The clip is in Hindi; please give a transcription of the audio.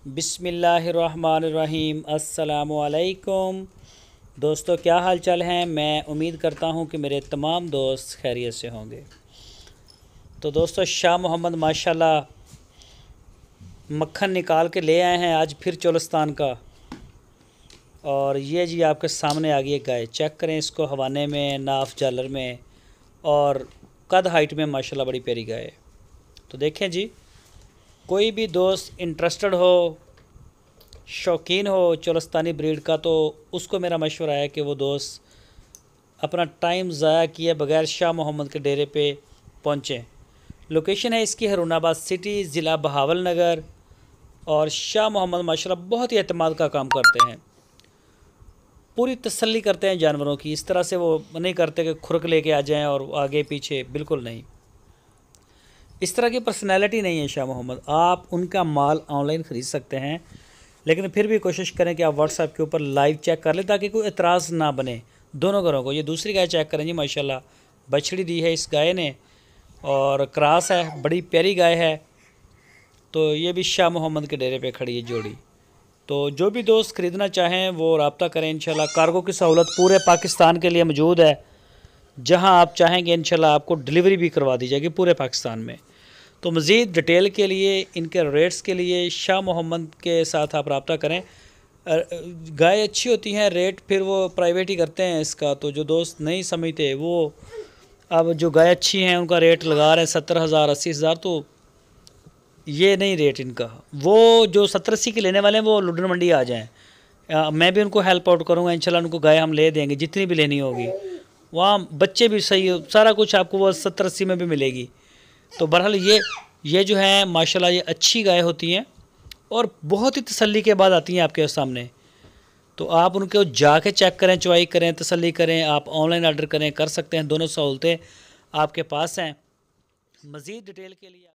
बिस्मिल्लाहिर्रहमानिर्रहीम। अस्सलामुअलैकुम दोस्तों, क्या हाल चाल हैं। मैं उम्मीद करता हूं कि मेरे तमाम दोस्त खैरियत से होंगे। तो दोस्तों, शाह मोहम्मद माशाल्लाह मक्खन निकाल के ले आए हैं आज फिर चोलिस्तान का। और ये जी आपके सामने आ गई है गाय। चेक करें इसको, हवाने में, नाफ जालर में और कद हाइट में माशाल्लाह बड़ी प्यारी गाय है। तो देखें जी, कोई भी दोस्त इंटरेस्टेड हो, शौकीन हो चोलिस्तानी ब्रीड का, तो उसको मेरा मशवरा है कि वो दोस्त अपना टाइम ज़ाया किए बगैर शाह मोहम्मद के डेरे पे पहुँचें। लोकेशन है इसकी हरुणाबाद सिटी, ज़िला बहावल नगर। और शाह मोहम्मद माशाल्लाह बहुत ही एतमाद का काम करते हैं, पूरी तसल्ली करते हैं जानवरों की। इस तरह से वो नहीं करते कि खुरक लेके आ जाएं और आगे पीछे, बिल्कुल नहीं। इस तरह की पर्सनैलिटी नहीं है शाह मोहम्मद। आप उनका माल ऑनलाइन ख़रीद सकते हैं, लेकिन फिर भी कोशिश करें कि आप व्हाट्सएप के ऊपर लाइव चेक कर लें ताकि कोई एतराज़ ना बने दोनों घरों को। ये दूसरी गाय चेक करें जी, माशाल्लाह बछड़ी दी है इस गाय ने और क्रॉस है, बड़ी प्यारी गाय है। तो ये भी शाह मोहम्मद के डेरे पे खड़ी है जोड़ी। तो जो भी दोस्त ख़रीदना चाहें वो रब्ता करें। इंशाल्लाह कार्गो की सहूलत पूरे पाकिस्तान के लिए मौजूद है। जहां आप चाहेंगे इंशाल्लाह आपको डिलीवरी भी करवा दी जाएगी पूरे पाकिस्तान में। तो मज़ीद डिटेल के लिए, इनके रेट्स के लिए शाह मोहम्मद के साथ आप रब्ता करें। गाय अच्छी होती हैं, रेट फिर वो प्राइवेट ही करते हैं इसका। तो जो दोस्त नहीं समझते वो अब जो गाय अच्छी हैं उनका रेट लगा रहे हैं 70,000 80,000। तो ये नहीं रेट इनका। वो जो 70-80 के लेने वाले हैं वो लुधन मंडी आ जाएं। मैं भी उनको हेल्प आउट करूँगा इंशाल्लाह। उनको गाय हम ले देंगे जितनी भी लेनी होगी। वहाँ बच्चे भी सही, सारा कुछ आपको वो 70-80 में भी मिलेगी। तो बहरहाल ये जो है माशाल्लाह ये अच्छी गाय होती हैं और बहुत ही तसल्ली के बाद आती हैं आपके सामने। तो आप उनको जाके चेक करें, चवाई करें, तसल्ली करें। आप ऑनलाइन ऑर्डर करें, कर सकते हैं। दोनों सहूलतें आपके पास हैं। मज़ीद डिटेल के लिए